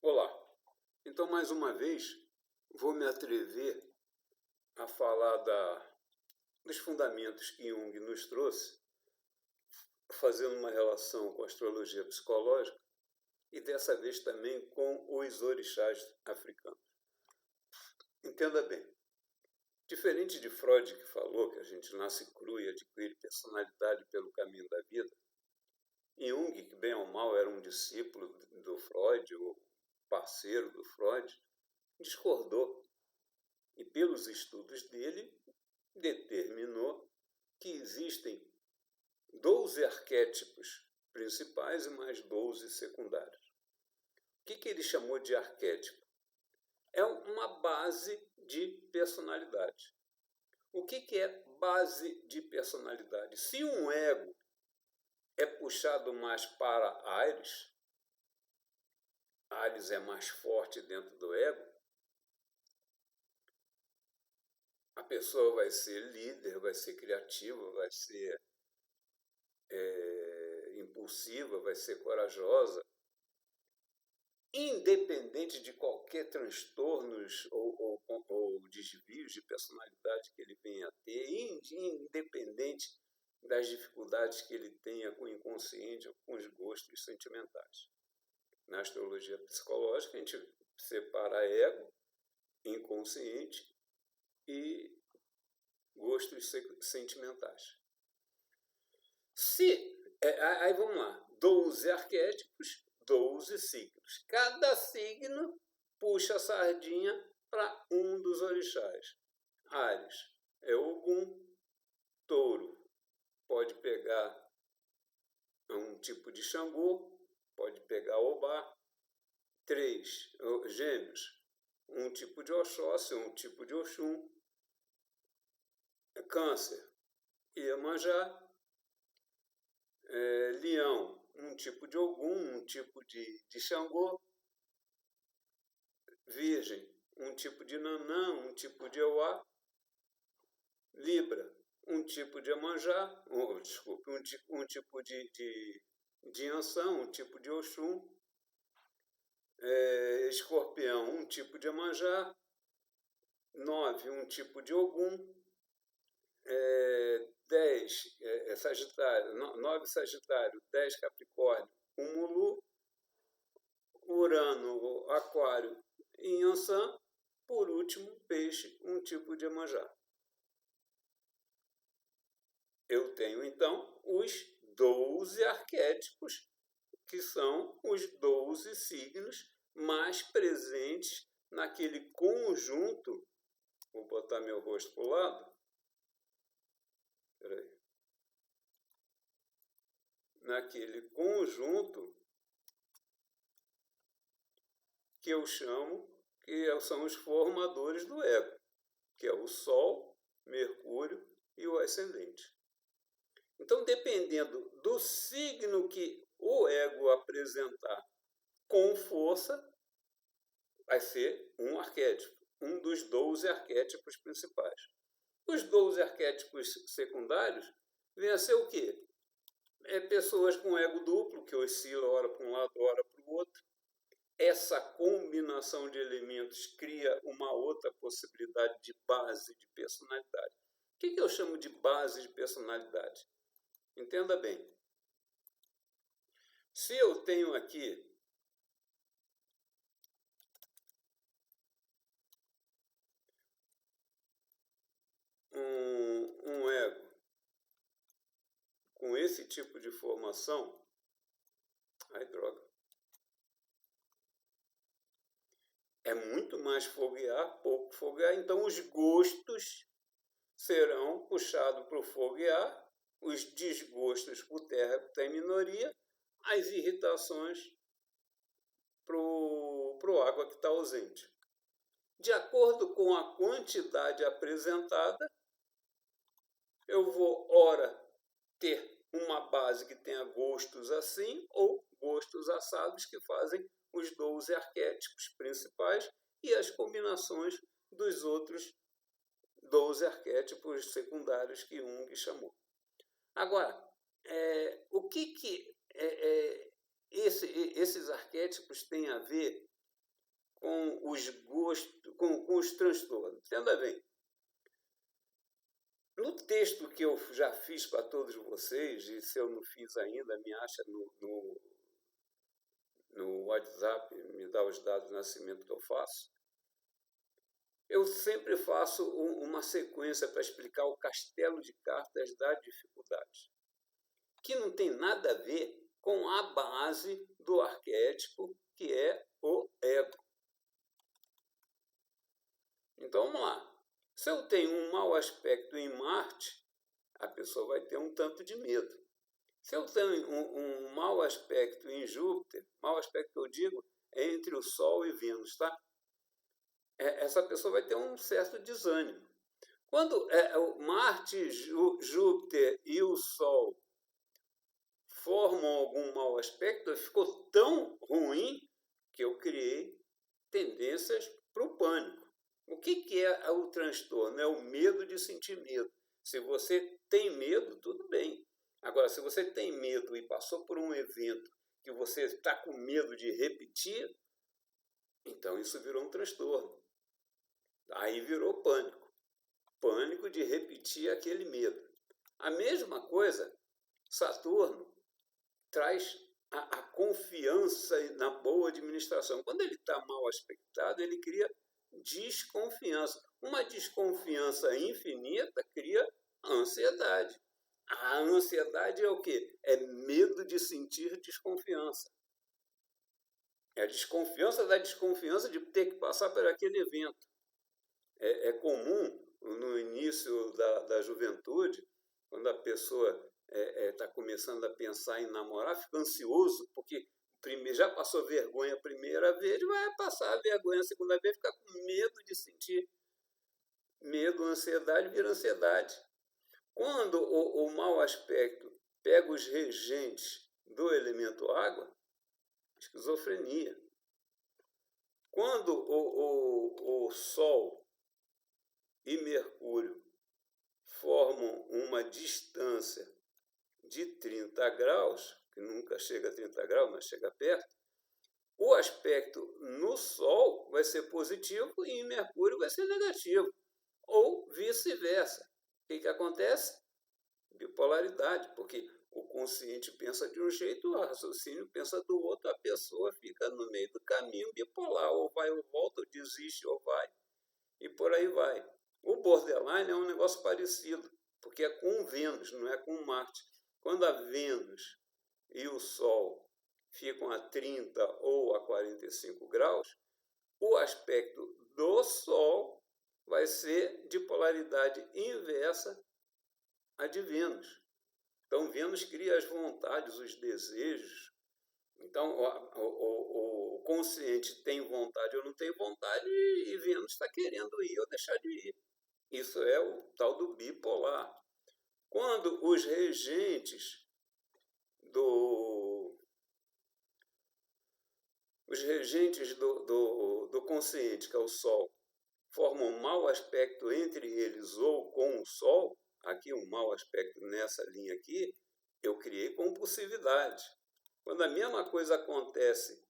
Olá, então mais uma vez vou me atrever a falar dos fundamentos que Jung nos trouxe, fazendo uma relação com a astrologia psicológica e dessa vez também com os orixás africanos. Entenda bem, diferente de Freud, que falou que a gente nasce cru e adquire personalidade pelo caminho da vida, Jung, que bem ou mal era um discípulo do Freud, ou parceiro do Freud, discordou e, pelos estudos dele, determinou que existem 12 arquétipos principais e mais 12 secundários. O que ele chamou de arquétipo? É uma base de personalidade. O que é base de personalidade? Se um ego é puxado mais para Ares é mais forte dentro do ego, a pessoa vai ser líder, vai ser criativa, vai ser impulsiva, vai ser corajosa, independente de qualquer transtornos ou desvios de personalidade que ele venha a ter, independente das dificuldades que ele tenha com o inconsciente ou com os gostos sentimentais. Na astrologia psicológica, a gente separa ego, inconsciente e gostos sentimentais. Aí vamos lá, 12 arquétipos, 12 signos. Cada signo puxa a sardinha para um dos orixás. Áries é Ogum, Touro pode pegar um tipo de Xangô, pode pegar Obá. 3, Gêmeos, um tipo de Oxóssi, um tipo de Oxum. Câncer, Iemanjá. Leão, um tipo de Ogum, um tipo de Xangô. Virgem, um tipo de Nanã, um tipo de Euá. Libra, um tipo de Iemanjá, um tipo de Iansã, um tipo de Oxum. Escorpião, um tipo de Iemanjá. 9, um tipo de Ogum. 10, Sagitário, 9 Sagitário, 10 Capricórnio, um Mulu. Urano, Aquário e Iansã. Por último, Peixe, um tipo de Iemanjá. Eu tenho, então, os 12 arquétipos, que são os 12 signos mais presentes naquele conjunto. Vou botar meu rosto para o lado. Espera aí. Naquele conjunto que eu chamo, que são os formadores do ego, que é o Sol, Mercúrio e o ascendente. Então, dependendo do signo que o ego apresentar com força, vai ser um arquétipo, um dos 12 arquétipos principais. Os 12 arquétipos secundários vêm a ser o quê? Pessoas com ego duplo, que oscila ora para um lado, ora para o outro. Essa combinação de elementos cria uma outra possibilidade de base de personalidade. O que eu chamo de base de personalidade? Entenda bem. Se eu tenho aqui um ego com esse tipo de formação, ai droga, é muito mais foguear, pouco foguear, então os gostos serão puxados para o foguear, os desgostos para o terra tem minoria, as irritações para o água que está ausente. De acordo com a quantidade apresentada, eu vou, ora, ter uma base que tenha gostos assim ou gostos assados, que fazem os 12 arquétipos principais e as combinações dos outros 12 arquétipos secundários que Jung chamou. Agora, o que esses arquétipos têm a ver com os gostos, com os transtornos. Entenda bem. No texto que eu já fiz para todos vocês, e se eu não fiz ainda, me acha no WhatsApp, me dá os dados de nascimento que eu faço. Eu sempre faço uma sequência para explicar o castelo de cartas das dificuldades, que não tem nada a ver com a base do arquétipo, que é o ego. Então, vamos lá. Se eu tenho um mau aspecto em Marte, a pessoa vai ter um tanto de medo. Se eu tenho um mau aspecto em Júpiter, mau aspecto que eu digo é entre o Sol e Vênus, tá? Essa pessoa vai ter um certo desânimo. Quando o Marte, Júpiter e o Sol formam algum mau aspecto, ficou tão ruim que eu criei tendências para o pânico. O que é o transtorno? É o medo de sentir medo. Se você tem medo, tudo bem. Agora, se você tem medo e passou por um evento que você está com medo de repetir, então isso virou um transtorno. Aí virou pânico. Pânico de repetir aquele medo. A mesma coisa, Saturno traz a confiança na boa administração. Quando ele está mal aspectado, ele cria desconfiança. Uma desconfiança infinita cria ansiedade. A ansiedade é o quê? É medo de sentir desconfiança. É a desconfiança da desconfiança de ter que passar por aquele evento. É comum, no início da juventude, quando a pessoa está começando a pensar em namorar, fica ansioso, porque já passou vergonha a primeira vez, vai passar a vergonha a segunda vez, fica com medo de sentir medo, ansiedade, vira ansiedade. Quando o mau aspecto pega os regentes do elemento água, esquizofrenia. Quando o Sol e Mercúrio formam uma distância de 30 graus, que nunca chega a 30 graus, mas chega perto, o aspecto no Sol vai ser positivo e em Mercúrio vai ser negativo, ou vice-versa. O que acontece? Bipolaridade, porque o consciente pensa de um jeito, o raciocínio pensa do outro, a pessoa fica no meio do caminho bipolar, ou vai ou volta, ou desiste ou vai, e por aí vai. O borderline é um negócio parecido, porque é com Vênus, não é com Marte. Quando a Vênus e o Sol ficam a 30 ou a 45 graus, o aspecto do Sol vai ser de polaridade inversa à de Vênus. Então, Vênus cria as vontades, os desejos. Então, o consciente tem vontade ou não tem vontade e Vênus está querendo ir ou deixar de ir. Isso é o tal do bipolar. Quando os regentes do consciente, que é o Sol, formam um mau aspecto entre eles ou com o Sol, aqui um mau aspecto nessa linha aqui, eu criei compulsividade. Quando a mesma coisa acontece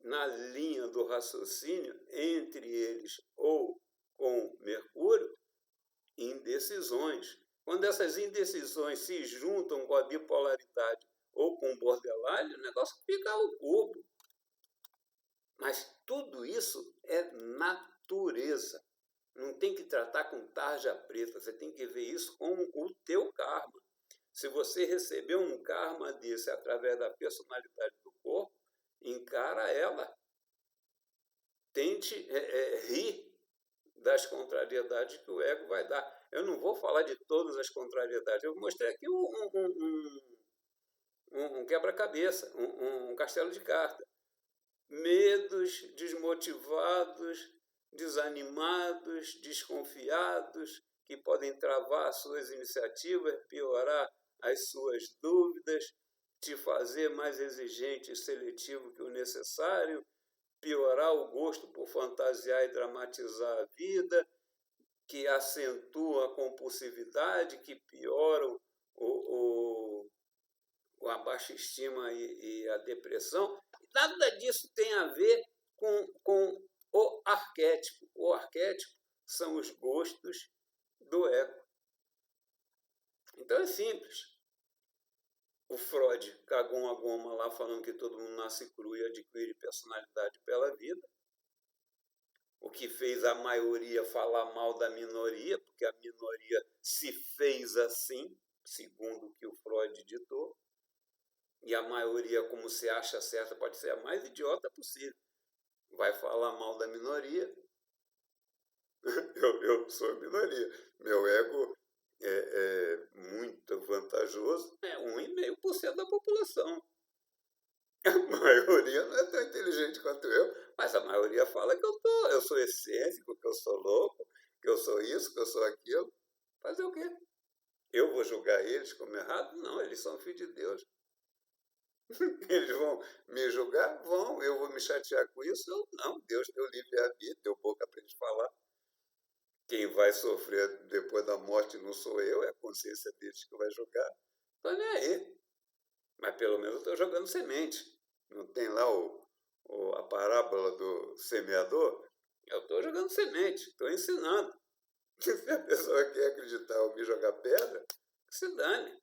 na linha do raciocínio entre eles ou com Mercúrio, indecisões. Quando essas indecisões se juntam com a bipolaridade ou com o borderline, o negócio fica ao cubo. Mas tudo isso é natureza. Não tem que tratar com tarja preta, você tem que ver isso com o teu karma. Se você recebeu um karma desse através da personalidade do corpo, encara ela. Tente rir das contrariedades que o ego vai dar. Eu não vou falar de todas as contrariedades, eu mostrei aqui um quebra-cabeça, um castelo de cartas. Medos, desmotivados, desanimados, desconfiados, que podem travar suas iniciativas, piorar as suas dúvidas, te fazer mais exigente e seletivo que o necessário, piorar o gosto por fantasiar e dramatizar a vida, que acentua a compulsividade, que pioram a baixa estima e a depressão. Nada disso tem a ver com o arquétipo. O arquétipo são os gostos do ego. Então é simples. O Freud cagou uma goma lá falando que todo mundo nasce cru e adquire personalidade pela vida. O que fez a maioria falar mal da minoria, porque a minoria se fez assim, segundo o que o Freud ditou. E a maioria, como se acha certa, pode ser a mais idiota possível. Vai falar mal da minoria. Eu sou a minoria. Meu ego é muito vantajoso. É 1,5% da população. A maioria não é tão inteligente quanto eu, mas a maioria fala que eu sou excêntrico, que eu sou louco, que eu sou isso, que eu sou aquilo. Fazer o quê? Eu vou julgar eles como errado? Não, eles são filhos de Deus. Eles vão me julgar? Vão. Eu vou me chatear com isso? Eu não. Deus deu livre-arbítrio, deu boca para eles falar. Quem vai sofrer depois da morte não sou eu, é a consciência deles que vai julgar. Então nem aí. Mas pelo menos eu estou jogando semente. Não tem lá a parábola do semeador? Eu estou jogando semente, estou ensinando. Se a pessoa quer acreditar ou me jogar pedra, que se dane.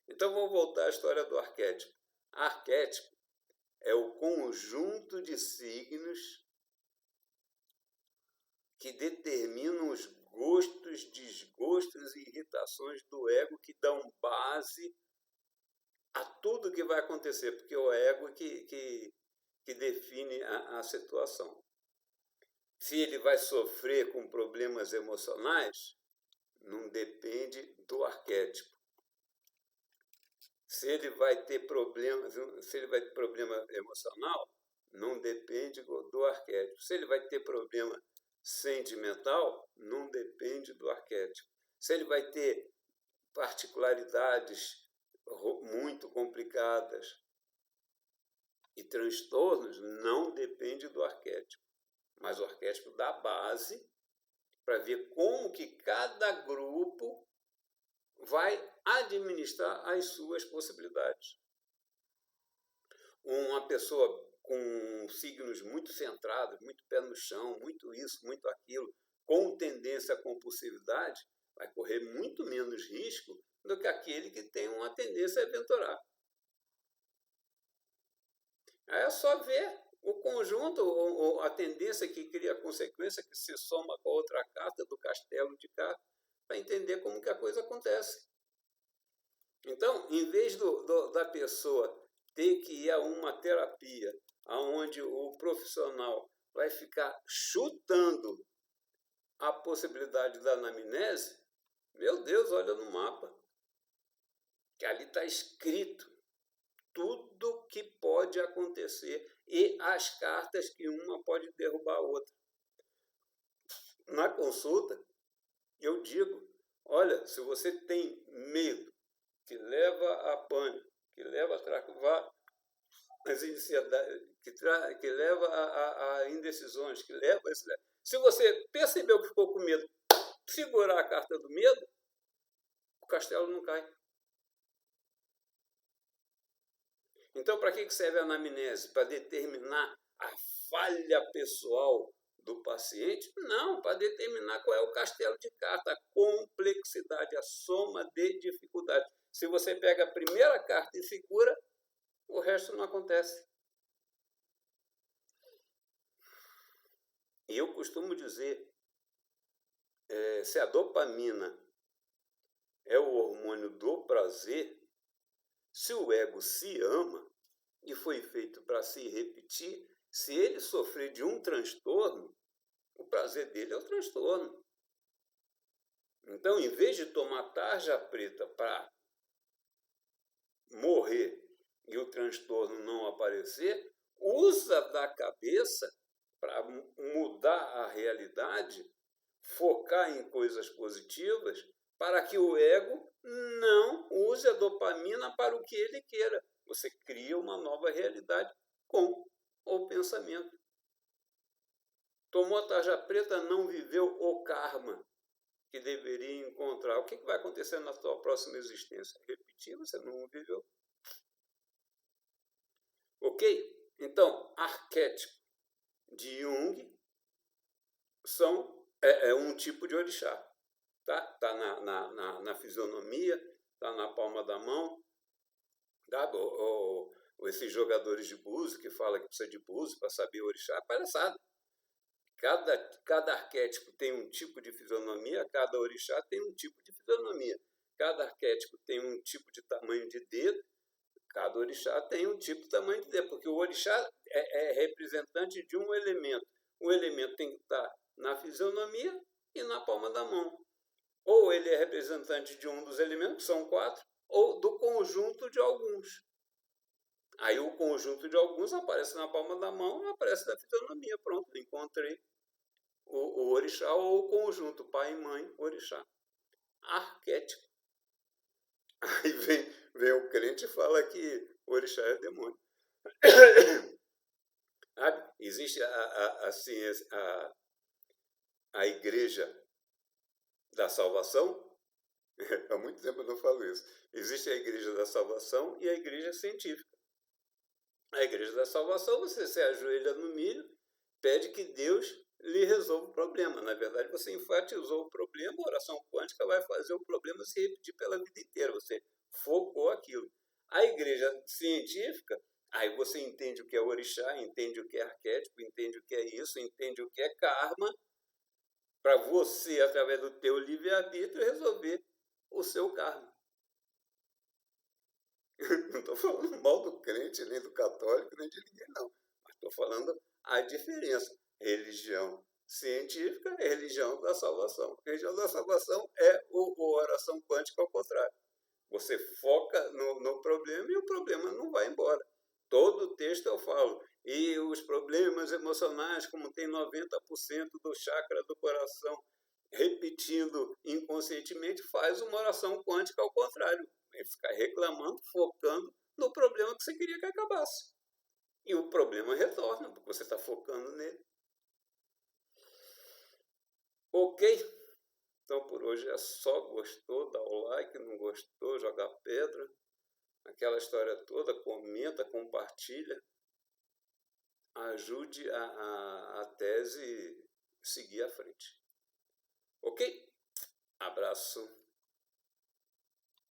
Então vamos voltar à história do arquétipo. Arquétipo é o conjunto de signos que determinam os gostos, desgostos e irritações do ego que dão base a tudo que vai acontecer, porque é o ego que define a situação. Se ele vai sofrer com problemas emocionais, não depende do arquétipo. Se ele vai ter problema emocional, não depende do arquétipo. Se ele vai ter problema sentimental, não depende do arquétipo. Se ele vai ter particularidades muito complicadas e transtornos, não depende do arquétipo. Mas o arquétipo dá base para ver como que cada grupo vai administrar as suas possibilidades. Uma pessoa com signos muito centrados, muito pé no chão, muito isso, muito aquilo, com tendência à compulsividade, vai correr muito menos risco do que aquele que tem uma tendência a aventurar. Aí é só ver o conjunto, a tendência que cria a consequência que se soma com a outra carta do castelo de carta para entender como que a coisa acontece. Então, em vez da pessoa ter que ir a uma terapia onde o profissional vai ficar chutando a possibilidade da anamnese, meu Deus, olha no mapa, que ali está escrito tudo que pode acontecer e as cartas que uma pode derrubar a outra. Na consulta, eu digo, olha, se você tem medo que leva a pânico, que leva a travar as ansiedades, que leva a indecisões, que leva a esse... Se você percebeu que ficou com medo, segurar a carta do medo, o castelo não cai. Então, para que serve a anamnese? Para determinar a falha pessoal do paciente? Não, para determinar qual é o castelo de carta, a complexidade, a soma de dificuldades. Se você pega a primeira carta e segura, o resto não acontece. E eu costumo dizer, se a dopamina é o hormônio do prazer, se o ego se ama e foi feito para se repetir, se ele sofrer de um transtorno, o prazer dele é o transtorno. Então, em vez de tomar tarja preta para morrer e o transtorno não aparecer, usa da cabeça para mudar a realidade, focar em coisas positivas, para que o ego não use a dopamina para o que ele queira. Você cria uma nova realidade com o pensamento. Tomou a tarja preta, não viveu o karma que deveria encontrar. O que vai acontecer na sua próxima existência? Repetir, você não viveu. Ok? Então, arquétipo de Jung é um tipo de orixá. Tá na fisionomia, tá na palma da mão. Tá? Esses jogadores de búzio que falam que precisa de búzio para saber orixá, palhaçada. Cada arquétipo tem um tipo de fisionomia, cada orixá tem um tipo de fisionomia. Cada arquétipo tem um tipo de tamanho de dedo, cada orixá tem um tipo de tamanho de dedo, porque o orixá é representante de um elemento. O elemento tem que estar na fisionomia e na palma da mão. Ou ele é representante de um dos elementos, que são 4, ou do conjunto de alguns. Aí o conjunto de alguns aparece na palma da mão e aparece na fisionomia. Pronto, encontrei o orixá ou o conjunto, pai e mãe, orixá. Arquétipo. Aí vem o crente e fala que o orixá é demônio. Existe a igreja da salvação. Há muito tempo eu não falo isso. Existe a igreja da salvação e a igreja científica. A igreja da salvação, você se ajoelha no milho, pede que Deus lhe resolva o problema. Na verdade, você enfatizou o problema, a oração quântica vai fazer o problema se repetir pela vida inteira. Você focou aquilo. A igreja científica, aí você entende o que é orixá, entende o que é arquétipo, entende o que é isso, entende o que é karma, para você, através do teu livre-arbítrio, resolver o seu karma. Não estou falando mal do crente, nem do católico, nem de ninguém, não. Mas estou falando a diferença. Religião científica e religião da salvação. Religião da salvação é a oração quântica ao contrário. Você foca no problema e o problema não vai embora. Todo texto eu falo. E os problemas emocionais, como tem 90% do chakra do coração repetindo inconscientemente, faz uma oração quântica ao contrário. É ficar reclamando, focando no problema que você queria que acabasse. E o problema retorna, porque você está focando nele. Ok? Então por hoje é só. Gostou, dá o like, não gostou, joga pedra. Aquela história toda, comenta, compartilha. Ajude a tese seguir à frente. Ok? Abraço.